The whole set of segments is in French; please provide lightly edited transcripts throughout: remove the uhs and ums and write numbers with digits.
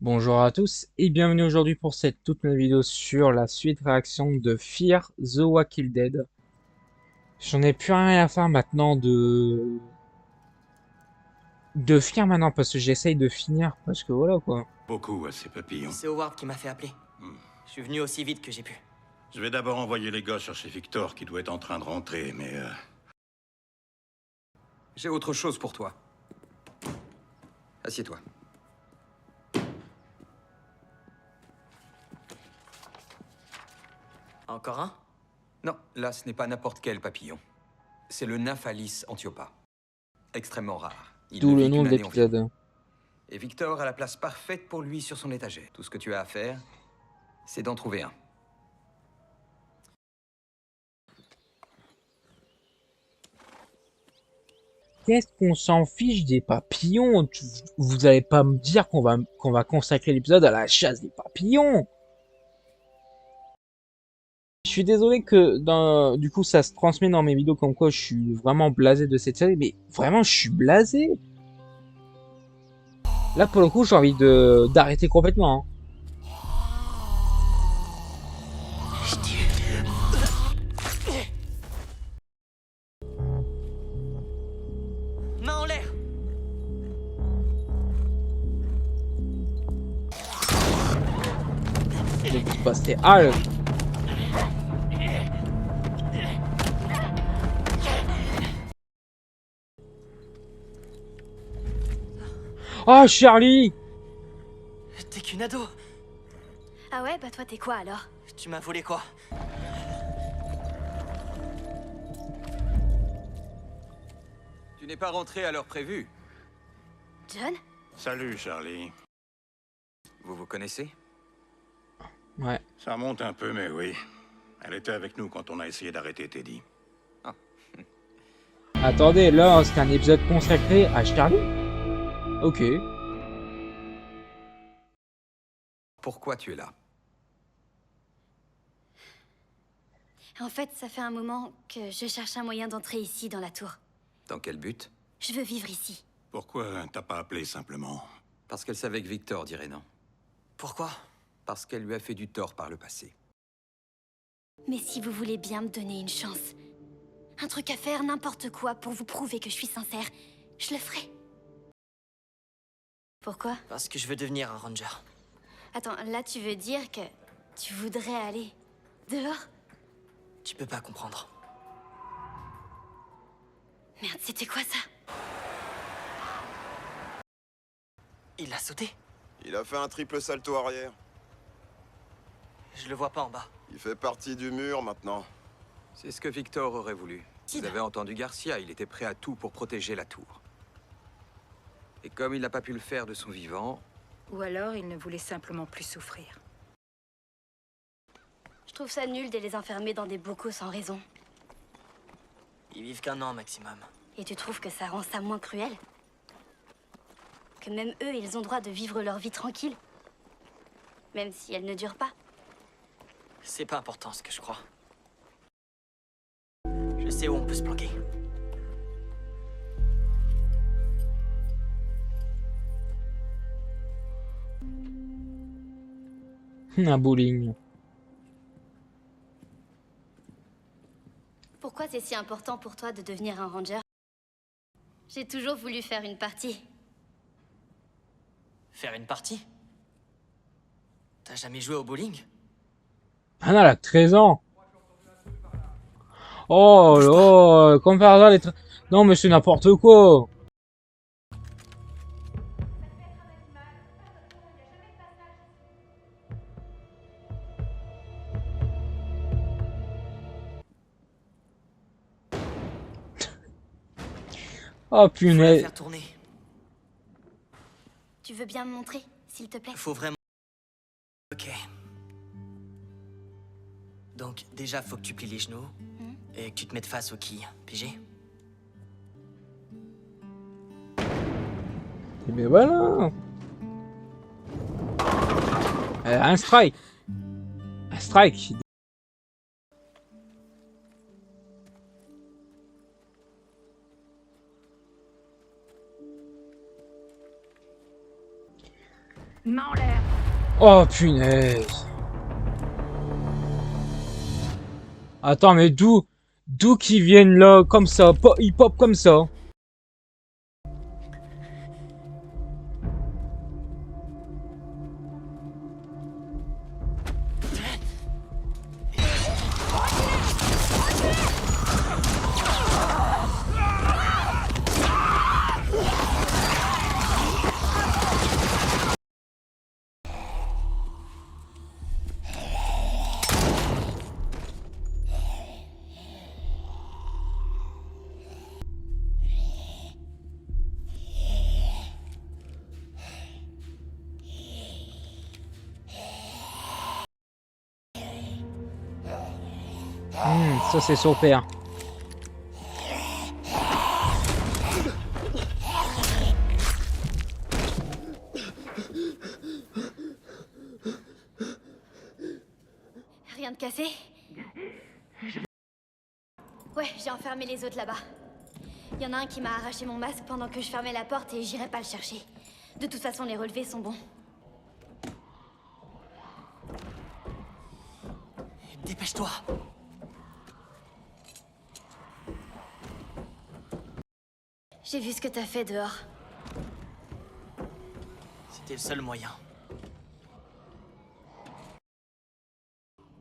Bonjour à tous et bienvenue aujourd'hui pour cette toute nouvelle vidéo sur la suite réaction de Fear the Walking Dead. J'en ai plus rien à faire maintenant de Fear maintenant parce que j'essaye de finir parce que voilà quoi. Beaucoup à ces papillons. C'est Howard qui m'a fait appeler. Je suis venu aussi vite que j'ai pu. Je vais d'abord envoyer les gars chercher Victor qui doit être en train de rentrer, mais J'ai autre chose pour toi. Assieds-toi. Encore un? Non, là, ce n'est pas n'importe quel papillon. C'est le Nymphalis antiopa. Extrêmement rare. Il D'où ne le vit nom de qu'une année environ. l'épisode. Et Victor a la place parfaite pour lui sur son étagère. Tout ce que tu as à faire, c'est d'en trouver un. Qu'est-ce qu'on s'en fiche des papillons? Vous allez pas me dire qu'on va consacrer l'épisode à la chasse des papillons. Je suis désolé que du coup ça se transmet dans mes vidéos comme quoi je suis vraiment blasé de cette série, mais vraiment je suis blasé. Là pour le coup j'ai envie d'arrêter complètement. Main en l'air! Bah, c'était Al. Oh Charlie. T'es qu'une ado! Ah ouais, bah toi t'es quoi alors? Tu m'as volé quoi? Tu n'es pas rentré à l'heure prévue. John? salut Charlie. Vous vous connaissez? Ouais. Ça remonte un peu, mais oui. Elle était avec nous quand on a essayé d'arrêter Teddy. Attendez, là c'est un épisode consacré à Charlie. Ok. Pourquoi tu es là? En fait, ça fait un moment que je cherche un moyen d'entrer ici dans la tour. Dans quel but? Je veux vivre ici. Pourquoi t'as pas appelé simplement? Parce qu'elle savait que Victor dirait non. Pourquoi? Parce qu'elle lui a fait du tort par le passé. Mais si vous voulez bien me donner une chance, un truc à faire, n'importe quoi, pour vous prouver que je suis sincère, je le ferai. Pourquoi? Parce que je veux devenir un ranger. Attends, là tu veux dire que tu voudrais aller dehors? Tu peux pas comprendre. Merde, c'était quoi ça? Il a sauté. Il a fait un triple salto arrière. Je le vois pas en bas. Il fait partie du mur maintenant. C'est ce que Victor aurait voulu. Sid. Vous avez entendu Garcia, il était prêt à tout pour protéger la tour. Et comme il n'a pas pu le faire de son vivant, Ou alors il ne voulait simplement plus souffrir. Je trouve ça nul de les enfermer dans des bocaux sans raison. Ils vivent qu'un an maximum. Et tu trouves que ça rend ça moins cruel? Que même eux, ils ont droit de vivre leur vie tranquille? Même si elle ne dure pas. C'est pas important ce que je crois. Je sais où on peut se planquer. Un bowling. Pourquoi c'est si important pour toi de devenir un ranger? J'ai toujours voulu faire une partie. Faire une partie? T'as jamais joué au bowling? Ah non, elle a 13 ans. Oh là, comme par hasard, non mais c'est n'importe quoi. Oh Faut la punaise. faire tourner. Tu veux bien me montrer, s'il te plaît? Faut vraiment... Ok. Donc, déjà, faut que tu plies les genoux et que tu te mettes face aux quilles. Pigé? Et ben voilà. Un strike. Un strike. Main en l'air. Oh punaise. Attends, mais d'où qu'ils viennent là, comme ça, ils pop comme ça. Ça c'est super. Rien de cassé? Ouais, j'ai enfermé les autres là-bas. Il y en a un qui m'a arraché mon masque pendant que je fermais la porte et j'irai pas le chercher. De toute façon, les relevés sont bons. Dépêche-toi. J'ai vu ce que t'as fait dehors. C'était le seul moyen.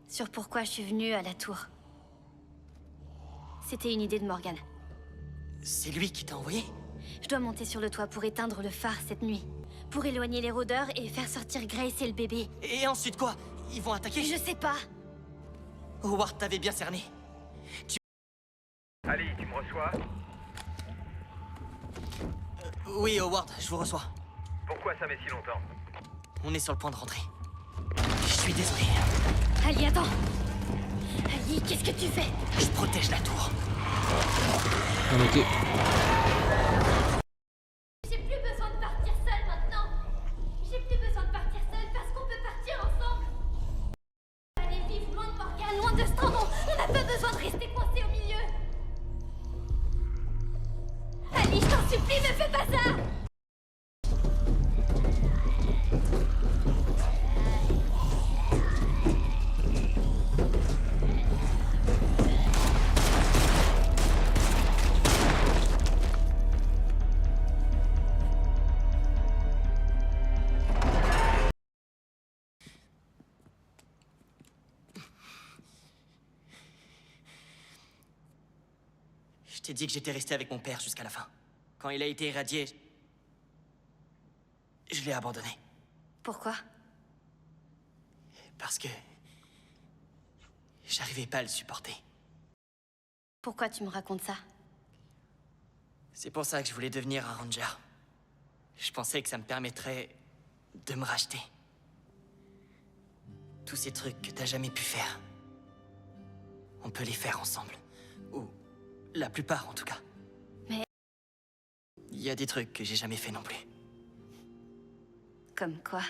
Sur pourquoi je suis venue à la tour. C'était une idée de Morgan. C'est lui qui t'a envoyé? Je dois monter sur le toit pour éteindre le phare cette nuit. Pour éloigner les rôdeurs et faire sortir Grace et le bébé. Et ensuite quoi? Ils vont attaquer? Je sais pas. Howard t'avait bien cerné. Ali, tu me reçois? Oui, Howard, je vous reçois. Pourquoi ça met si longtemps? On est sur le point de rentrer. Je suis désolé. Ali, attends. Ali, qu'est-ce que tu fais? Je protège la tour. On était... J'ai plus besoin de partir seule maintenant. J'ai plus besoin de partir seule parce qu'on peut partir ensemble. Allez vivre loin de Morgan, loin de Strandon. On n'a pas besoin de rester coincés au milieu. Ali, je t'en supplie, ne fais pas ça. Je t'ai dit que j'étais resté avec mon père jusqu'à la fin. Quand il a été irradié, je l'ai abandonné. Pourquoi? Parce que j'arrivais pas à le supporter. Pourquoi tu me racontes ça? C'est pour ça que je voulais devenir un ranger. Je pensais que ça me permettrait de me racheter. Tous ces trucs que t'as jamais pu faire, on peut les faire ensemble. Ou la plupart en tout cas. Mais... il y a des trucs que j'ai jamais fait non plus. Comme quoi?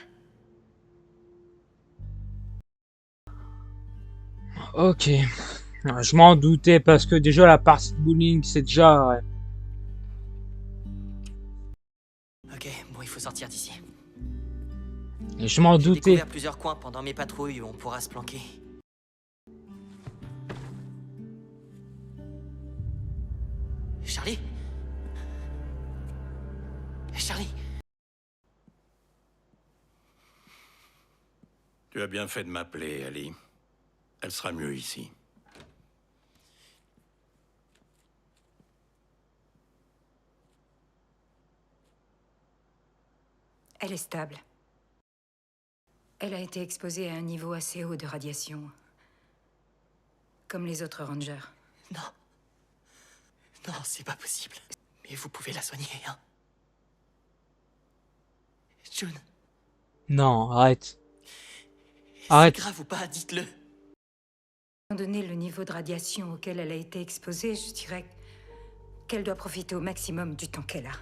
Ok. Je m'en doutais parce que déjà la partie de bowling c'est déjà... ouais. Ok, bon, il faut sortir d'ici. Et je m'en J'ai doutais. découvert plusieurs coins pendant mes patrouilles où on pourra se planquer. Charlie? Charlie? Tu as bien fait de m'appeler, Ali. Elle sera mieux ici. Elle est stable. Elle a été exposée à un niveau assez haut de radiation. Comme les autres rangers. Non. Non, c'est pas possible. Mais vous pouvez la soigner, hein? June, Non, arrête. c'est Arrête. grave ou pas, dites-le. Étant donné le niveau de radiation auquel elle a été exposée, je dirais qu'elle doit profiter au maximum du temps qu'elle a.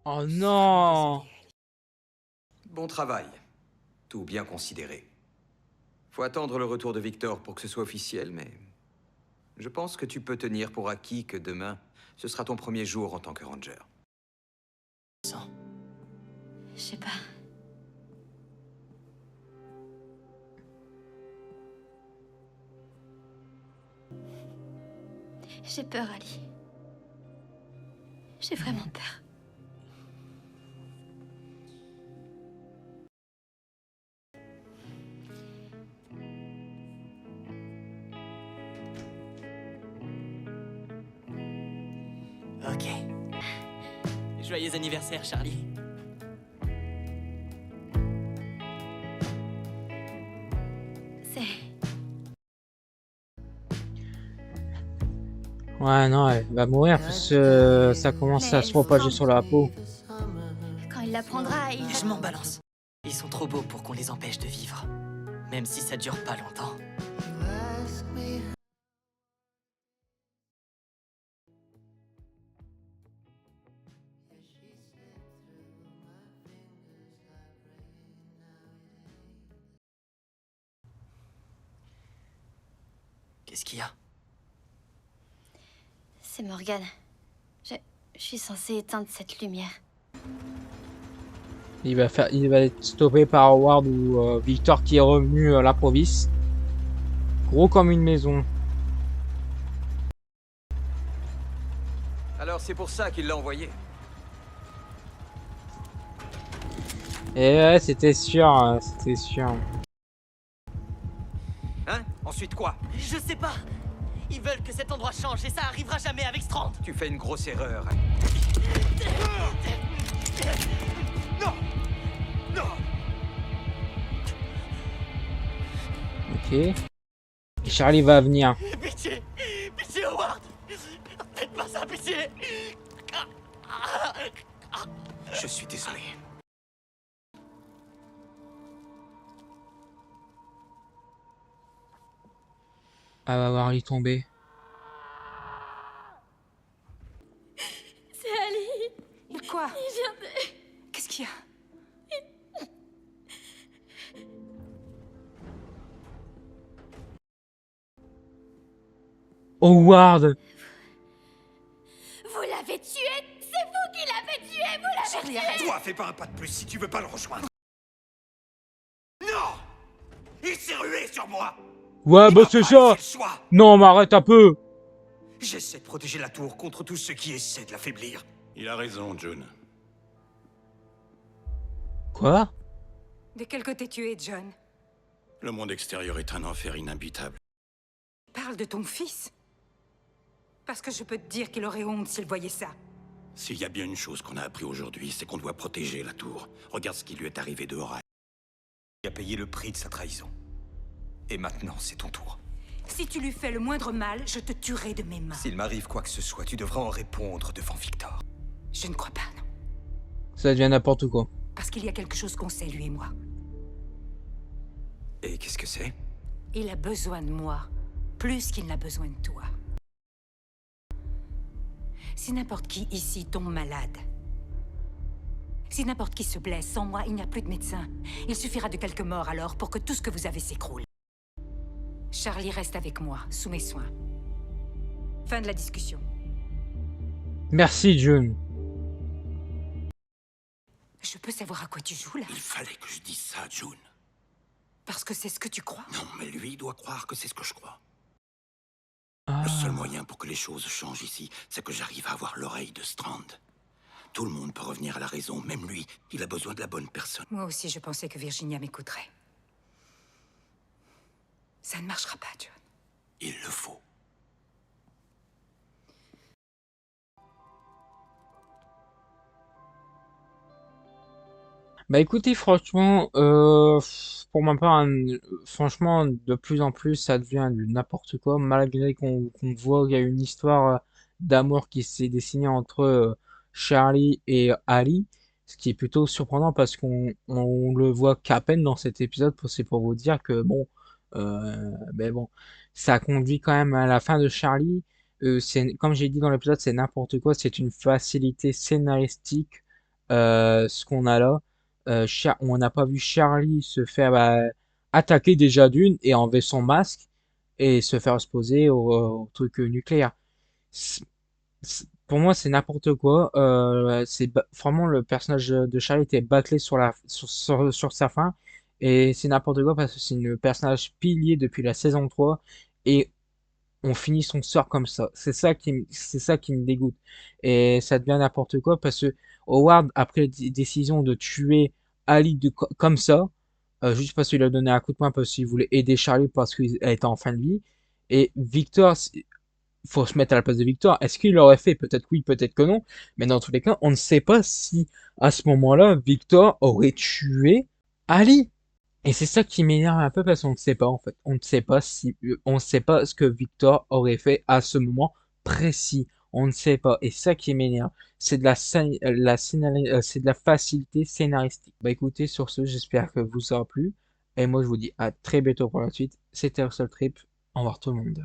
Oh non. Bon travail. Tout bien considéré. Faut attendre le retour de Victor pour que ce soit officiel, mais... je pense que tu peux tenir pour acquis que demain, ce sera ton premier jour en tant que ranger. Sans. Je sais pas. J'ai peur, Ali. J'ai vraiment peur. Ok. Joyeux anniversaire, Charlie. C'est... Ouais, non, elle va mourir parce que ça commence à se propager sur la peau. Quand il l'apprendra, il... Je m'en balance. Ils sont trop beaux pour qu'on les empêche de vivre. Même si ça dure pas longtemps. Qu'est-ce qu'il y a? C'est Morgan. Je suis censée éteindre cette lumière. Il va être stoppé par Howard ou Victor qui est revenu à l'improviste. Gros comme une maison. Alors c'est pour ça qu'il l'a envoyé. Et ouais, c'était sûr, c'était sûr. Hein? Ensuite quoi? Je sais pas. Ils veulent que cet endroit change et ça arrivera jamais avec Strand. Tu fais une grosse erreur. Non! Non! Ok. Et Charlie va venir. Pitié! Pitié, Howard! Faites pas ça, pitié! Je suis désolé. Elle va voir lui tomber. C'est Ali. Quoi? Il vient de... Qu'est-ce qu'il y a? Howard! Vous l'avez tué. C'est vous qui l'avez tué. Vous l'avez Charlie, tué. arrête. Toi, fais pas un pas de plus si tu veux pas le rejoindre. Non! Il s'est rué sur moi! Ouais, Il bah m'a c'est pas ça! laissé le choix. Non, mais arrête un peu! J'essaie de protéger la tour contre tous ceux qui essaient de l'affaiblir. Il a raison, June. Quoi? De quel côté tu es, John? Le monde extérieur est un enfer inhabitable. Parle de ton fils. Parce que je peux te dire qu'il aurait honte s'il voyait ça. S'il y a bien une chose qu'on a appris aujourd'hui, c'est qu'on doit protéger la tour. Regarde ce qui lui est arrivé de Horace. Il a payé le prix de sa trahison. Et maintenant, c'est ton tour. Si tu lui fais le moindre mal, je te tuerai de mes mains. S'il m'arrive quoi que ce soit, tu devras en répondre devant Victor. Je ne crois pas, non. Ça devient n'importe quoi. Parce qu'il y a quelque chose qu'on sait, lui et moi. Et qu'est-ce que c'est? Il a besoin de moi, plus qu'il n'a besoin de toi. Si n'importe qui ici tombe malade, si n'importe qui se blesse, sans moi, il n'y a plus de médecin. Il suffira de quelques morts alors pour que tout ce que vous avez s'écroule. Charlie reste avec moi, sous mes soins. Fin de la discussion. Merci, June. Je peux savoir à quoi tu joues, là? Il fallait que je dise ça, June. Parce que c'est ce que tu crois. Non, mais lui, il doit croire que c'est ce que je crois. Ah. Le seul moyen pour que les choses changent ici, c'est que j'arrive à avoir l'oreille de Strand. Tout le monde peut revenir à la raison, même lui. Il a besoin de la bonne personne. Moi aussi, je pensais que Virginia m'écouterait. Ça ne marchera pas, John. Il le faut. Bah écoutez, franchement, pour ma part, franchement, de plus en plus, ça devient du n'importe quoi, malgré qu'on voit qu'il y a une histoire d'amour qui s'est dessinée entre Charlie et Ali, ce qui est plutôt surprenant parce qu'on le voit qu'à peine dans cet épisode, c'est pour vous dire que bon, mais bon, ça conduit quand même à la fin de Charlie. Comme j'ai dit dans l'épisode, c'est n'importe quoi, c'est une facilité scénaristique, ce qu'on a là. On n'a pas vu Charlie se faire attaquer déjà d'une et enlever son masque et se faire exposer au truc nucléaire. Pour moi, c'est n'importe quoi. Vraiment le personnage de Charlie était bâclé sur sa fin et c'est n'importe quoi parce que c'est un personnage pilier depuis la saison 3 et on finit son sort comme ça. C'est ça qui me dégoûte. Et ça devient n'importe quoi parce que Howard, après la décision de tuer Ali comme ça, juste parce qu'il a donné un coup de poing parce qu'il voulait aider Charlie parce qu'elle était en fin de vie. Et Victor, faut se mettre à la place de Victor. Est-ce qu'il l'aurait fait? Peut-être oui, peut-être que non. Mais dans tous les cas, on ne sait pas si à ce moment-là, Victor aurait tué Ali. Et c'est ça qui m'énerve un peu parce qu'on ne sait pas en fait. On ne sait pas si, on ne sait pas ce que Victor aurait fait à ce moment précis. On ne sait pas. Et ça qui m'énerve, c'est de c'est de la facilité scénaristique. Bah écoutez, sur ce, j'espère que vous aura plu. Et moi, je vous dis à très bientôt pour la suite. C'était Hustle Trip. Au revoir tout le monde.